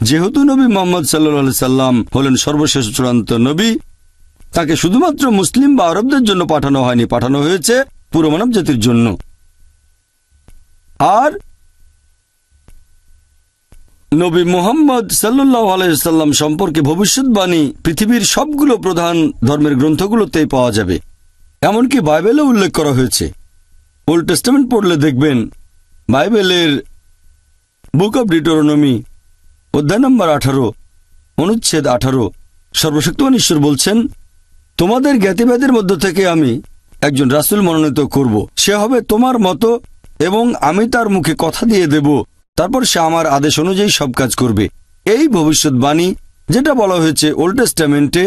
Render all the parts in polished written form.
যেহেতু নবী মুহাম্মদ সাল্লাল্লাহু আলাইহি সাল্লাম হলেন সর্বশেষ চূড়ান্ত নবী, তাকে শুধুমাত্র মুসলিম বা আরবদের জন্য পাঠানো হয়নি, পাঠানো হয়েছে পুরো মানব জাতির জন্য। আর নবী মুহাম্মদ সাল্লাল্লাহু আলাইহি সাল্লাম সম্পর্কে ভবিষ্যৎবাণী পৃথিবীর সবগুলো প্রধান ধর্মের গ্রন্থগুলোতেই পাওয়া যাবে, এমনকি বাইবেলেও উল্লেখ করা হয়েছে। ওল্ড টেস্টামেন্ট পড়লে দেখবেন বাইবেলের বুক অব ডিউটেরোনমি অধ্যায় নম্বর 18 অনুচ্ছেদ 18 সর্বশক্তিমান ঈশ্বর বলছেন, তোমাদের জ্ঞাতিভেদের মধ্য থেকে আমি একজন রাসূল মনোনীত করব, সে হবে তোমার মতো এবং আমি তার মুখে কথা দিয়ে দেব, তারপর সে আমার আদেশ অনুযায়ী সব কাজ করবে। এই ভবিষ্যৎবাণী যেটা বলা হয়েছে ওল্ড টেস্টামেন্টে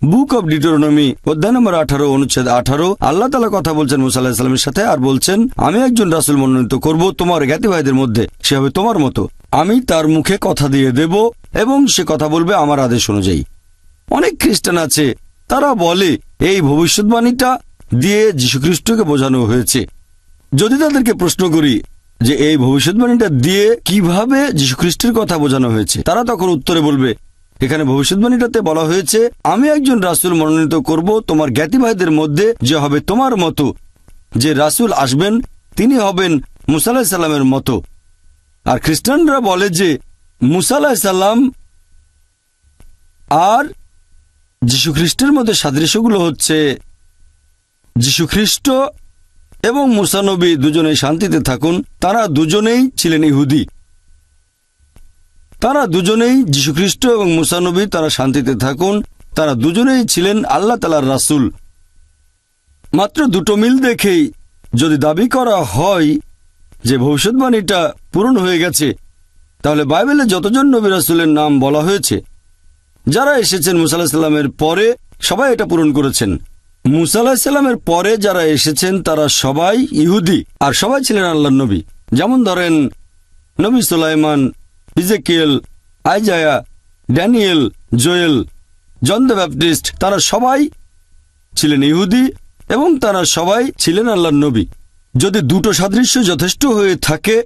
বুক অব ডিউটেরোনমি অধ্যায় নম্বর 18 অনুচ্ছেদ 18, আল্লাহ তাআলা কথা বলছেন মুসা আলাইহিস সালামের সাথে আর বলছেন, আমি একজন রাসূল মনোনীত করব তোমার জ্ঞাতিভাইদের মধ্যে, সে হবে তোমার মতো, আমি তার মুখে কথা দিয়ে দেব এবং সে কথা বলবে আমার আদেশ অনুযায়ী। অনেক খ্রিস্টান আছে, তারা বলে এই ভবিষ্যৎবাণীটা দিয়ে যীশুখ্রিস্টকে বোঝানো হয়েছে। যদি তাদেরকে প্রশ্ন করি যে এই ভবিষ্যৎবাণীটা দিয়ে কিভাবে যীশুখ্রিস্টের কথা বোঝানো হয়েছে, তারা তখন উত্তরে বলবে, এখানে ভবিষ্যৎবাণীটাতে বলা হয়েছে, আমি একজন রাসূল মনোনীত করব তোমার জ্ঞাতিভাইদের মধ্যে, যে হবে তোমার মতো, যে রাসূল আসবেন তিনি হবেন মুসা আলাইহিস সালামের মতো। আর খ্রিস্টানরা বলে যে মুসা আলাইহিস সালাম আর যীশুখ্রিস্টের মধ্যে সাদৃশ্যগুলো হচ্ছে যীশুখ্রিস্ট এবং মুসা নবী দুজনেই শান্তিতে থাকুন, তারা দুজনেই ছিলেন ইহুদি, তারা দুজনেই যীশুখ্রিস্ট এবং মুসা নবী তারা শান্তিতে থাকুন, তারা দুজনেই ছিলেন আল্লাহ তাআলার রাসূল। মাত্র দুটো মিল দেখেই যদি দাবি করা হয় যে ভবিষ্যৎবাণীটা পূরণ হয়ে গেছে, তাহলে বাইবেলে যতজন নবী রাসূলের নাম বলা হয়েছে যারা এসেছেন মুসা আলাইহিস সালামের পরে, সবাই এটা পূরণ করেছেন। মুসা আলাইহিস সালামের পরে যারা এসেছেন তারা সবাই ইহুদি আর সবাই ছিলেন আল্লাহর নবী। যেমন ধরেন নবী সুলাইমান, Ezekiel, Isaiah, Daniel, Joel, John the Baptist, তারা সবাই ছিলেন ইহুদি এবং তারা সবাই ছিলেন আল্লাহর নবী। যদি দুটো সাদৃশ্য যথেষ্ট হয়ে থাকে,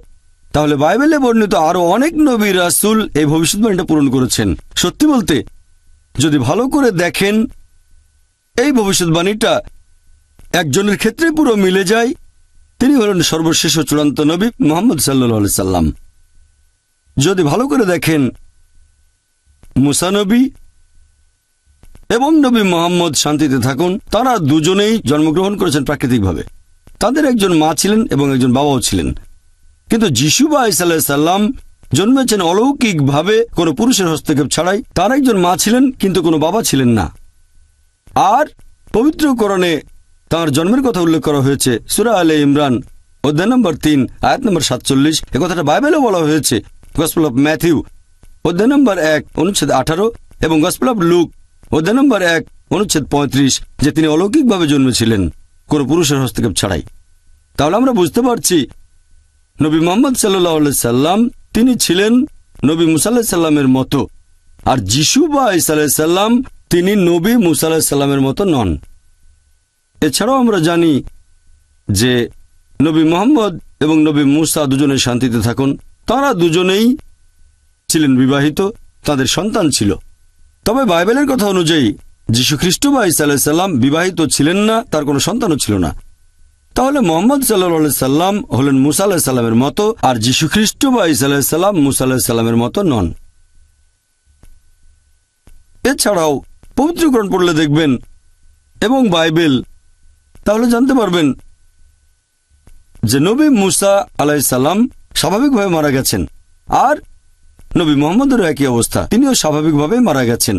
তাহলে বাইবেলে বর্ণিত আরো অনেক নবী রাসূল এই ভবিষ্যৎবাণীটা পূরণ করেছেন। সত্যি বলতে যদি ভালো করে দেখেন, এই ভবিষ্যৎবাণীটা একজনের ক্ষেত্রে পুরো মিলে যায়, তিনি হলেন সর্বশেষ ও চূড়ান্ত নবী মুহাম্মদ সাল্লাল্লাহু আলাইহি সাল্লাম। যদি ভালো করে দেখেন, মুসা নবী এবং নবী মুহাম্মদ শান্তিতে থাকুন, তারা দুজনেই জন্মগ্রহণ করেছেন প্রাকৃতিকভাবে। তাদের একজন মা ছিলেন এবং একজন বাবাও ছিলেন। কিন্তু যিশু বা ঈসা আলাইহিস সালাম জন্মেছেন অলৌকিকভাবে, কোনো পুরুষের হস্তক্ষেপ ছাড়াই। তার একজন মা ছিলেন কিন্তু কোনো বাবা ছিলেন না। আর পবিত্র কোরআনে তাঁর জন্মের কথা উল্লেখ করা হয়েছে সূরা আলে ইমরান অধ্যায় নম্বর 3 আয়াত নম্বর 47। এ কথাটা বাইবেলেও বলা হয়েছে গসপেল অফ ম্যাথিউ অধ্যায় নম্বর 1 অনুচ্ছেদ 18 এবং গসপেল অফ লুক অধ্যায় নম্বর 1 অনুচ্ছেদ 35, যে তিনি অলৌকিকভাবে জন্মেছিলেন কোনো পুরুষের হস্তক্ষেপ ছাড়াই। তাহলে আমরা বুঝতে পারছি নবী মুহাম্মদ সাল্লাল্লাহু আলাইহি সাল্লাম তিনি ছিলেন নবী মুসা আলাইহিস সালামের মতো, আর যিশু বা ঈসা আলাইহিস সালাম তিনি নবী মুসা আলাইহিস সালামের মতো নন। এছাড়াও আমরা জানি যে নবী মুহাম্মদ এবং নবী মুসা দুজনে শান্তিতে থাকুন, তাঁরা দুজনেই ছিলেন বিবাহিত, তাদের সন্তান ছিল। তবে বাইবেলের কথা অনুযায়ী যীশুখ্রিস্ট বা ঈসা আলাইহিস সালাম বিবাহিত ছিলেন না, তার কোনো সন্তানও ছিল না। তাহলে মুহাম্মদ সাল্লাল্লাহু আলাইহি সাল্লাম হলেন মুসা আলাইহিস সালামের মতো, আর যীশুখ্রিস্ট বা ঈসা আলাইহিস সালাম মুসা আলাইহিস সালামের মতো নন। এছাড়াও পবিত্র কোরআন পড়লে দেখবেন এবং বাইবেল, তাহলে জানতে পারবেন যে নবী মুসা আলাইহিস সালাম স্বাভাবিকভাবে মারা গেছেন, আর নবী মুহাম্মদেরও একই অবস্থা, তিনিও স্বাভাবিকভাবে মারা গেছেন।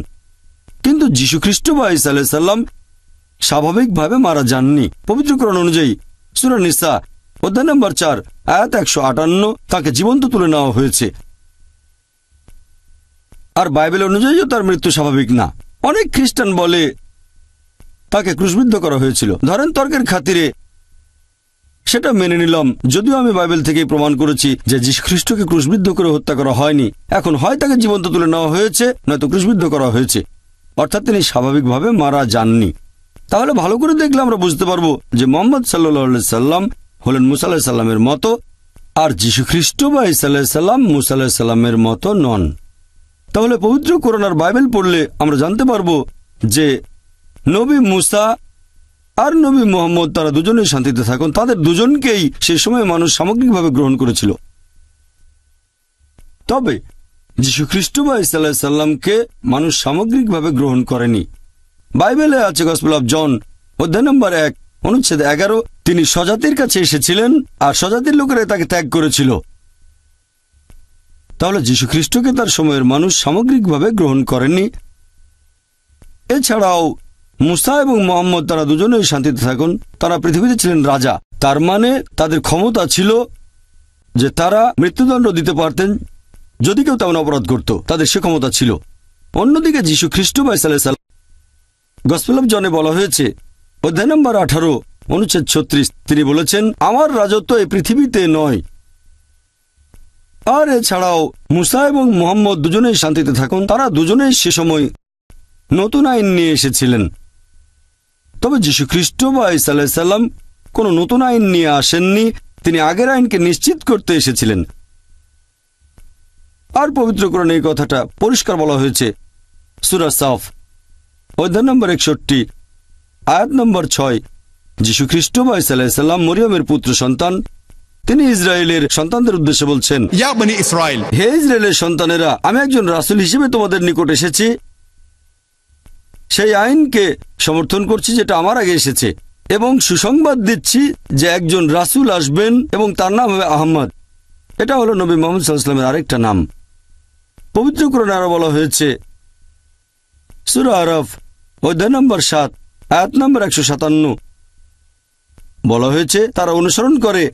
কিন্তু যীশুখ্রিস্ট বা ঈসা আলাইহিস সালাম স্বাভাবিকভাবে মারা যাননি। পবিত্র কোরআন অনুযায়ী সূরা নিসা অধ্যায় নম্বর 4 আয়াত 158 তাকে জীবন্ত তুলে নেওয়া হয়েছে। আর বাইবেল অনুযায়ীও তার মৃত্যু স্বাভাবিক না। অনেক খ্রিস্টান বলে তাকে ক্রুশবিদ্ধ করা হয়েছিল। ধরেন তর্কের খাতিরে সেটা মেনে নিলাম, যদিও আমি বাইবেল থেকেই প্রমাণ করেছি যে যীশু খ্রিস্টকে ক্রুশবিদ্ধ করে হত্যা করা হয়নি। এখন হয় তাকে জীবন্ত তুলে নেওয়া হয়েছে, নয়তো ক্রুশবিদ্ধ করা হয়েছে, অর্থাৎ তিনি স্বাভাবিকভাবে মারা যাননি। তাহলে ভালো করে দেখলে আমরা বুঝতে পারবো যে মুহাম্মদ সাল্লাল্লাহু আলাইহি সাল্লাম হলেন মুসা আলাইহিস সালামের মতো, আর যীশু খ্রিস্ট বা ঈসা আলাইহিস সালাম মুসা আলাইহিস সালামের মতো নন। তাহলে পবিত্র কোরআন আর বাইবেল পড়লে আমরা জানতে পারবো যে নবী মুসা আর নবী মুহাম্মদ তারা দুজনেই শান্তিতে থাকুন, তাদের দুজনকেই সে সময় মানুষ সামগ্রিকভাবে গ্রহণ করেছিল। তবে যীশু খ্রিস্ট বা ঈসা আলাইহিস সালামকে মানুষ সামগ্রিকভাবে গ্রহণ করেনি। বাইবেলে আছে গসপেল অফ জন অধ্যায় নম্বর 1 অনুচ্ছেদ 11, তিনি স্বজাতির কাছে এসেছিলেন আর স্বজাতির লোকেরা তাকে ত্যাগ করেছিল। তাহলে যীশু খ্রিস্টকে তার সময়ের মানুষ সামগ্রিকভাবে গ্রহণ করেননি। এছাড়াও মুসা এবং মুহাম্মদ তারা দুজনেই শান্তিতে থাকুন, তারা পৃথিবীতে ছিলেন রাজা। তার মানে তাদের ক্ষমতা ছিল যে তারা মৃত্যুদণ্ড দিতে পারতেন যদি কেউ তেমন অপরাধ করত, তাদের সে ক্ষমতা ছিল। অন্যদিকে যীশু খ্রিস্ট বা ঈসা আলাইহিস সালাম গসপেল অফ জনে বলা হয়েছে অধ্যায় নম্বর 18 অনুচ্ছেদ 36, তিনি বলেছেন, আমার রাজত্ব এই পৃথিবীতে নয়। আর এছাড়াও মুসা এবং মুহাম্মদ দুজনেই শান্তিতে থাকুন, তারা দুজনেই সে সময় নতুন আইন নিয়ে এসেছিলেন। তবে যীশু খ্রিস্ট বা ঈসা আলাইহিস সালাম কোনো নতুন আইন নিয়ে আসেননি, তিনি আগের আইনকে নিশ্চিত করতে এসেছিলেন। আর পবিত্র কোরআনে এই কথাটা পরিষ্কার বলা হয়েছে সূরা সাফ অধ্যায় নম্বর 61 আয়াত নম্বর 6, যীশু খ্রিস্ট বা ঈসা আলাইহিস সালাম মরিয়মের পুত্র সন্তান, তিনি ইসরায়েলের সন্তানদের উদ্দেশ্যে বলছেন, ইয়া বনি ইসরাইল, হে ইসরায়েলের সন্তানেরা, আমি একজন রাসূল হিসেবে তোমাদের নিকট এসেছি, সেই আইনকে সমর্থন করছি যেটা আমার আগে এসেছে, এবং সুসংবাদ দিচ্ছি যে একজন রাসূল আসবেন এবং তার নাম হবে আহমদ। এটা হলো নবী মুহাম্মদ সাল্লাল্লাহু আলাইহি ওয়াসাল্লামের আরেকটা নাম। পবিত্র কোরআনে আরো বলা হয়েছে সূরা আরাফ অধ্যায় নম্বর 7 আয়াত নম্বর 157, বলা হয়েছে তারা অনুসরণ করে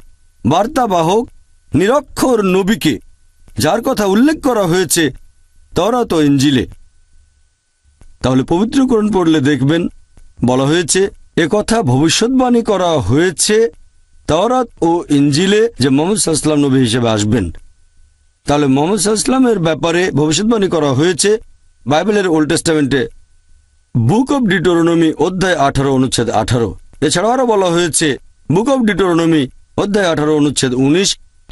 বার্তাবাহক নিরক্ষর নবীকে, যার কথা উল্লেখ করা হয়েছে তাওরাত ও ইনজিলে। তাহলে পবিত্র কোরআন পড়লে দেখবেন বলা হয়েছে একথা ভবিষ্যৎবাণী করা হয়েছে তাওরাত ও ইনজিলে যে মুহাম্মদ সাল্লাল্লাহু আলাইহি ওয়াসাল্লাম নবী হিসেবে আসবেন। তাহলে মুহাম্মদ সাল্লাল্লাহু আলাইহি ওয়াসাল্লামের ব্যাপারে ভবিষ্যৎবাণী করা হয়েছে বাইবেলের ওল্ড টেস্টামেন্টে বুক অব ডিউটেরোনমি অধ্যায় 18 অনুচ্ছেদ 18। এছাড়াও আরো বলা হয়েছে বুক অব ডিউটেরোনমি অধ্যায় 18 অনুচ্ছেদ 19,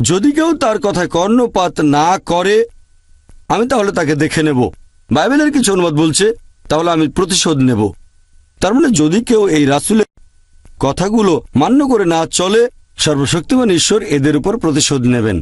যদি কেউ তার কথায় কর্ণপাত না করে আমি তাহলে তাকে দেখে নেব। বাইবেলের কিছু অনুবাদ বলছে তাহলে আমি প্রতিশোধ নেব। তার মানে যদি কেউ এই রাসূলের কথাগুলো মান্য করে না চলে, সর্বশক্তিমান ঈশ্বর এদের উপর প্রতিশোধ নেবেন।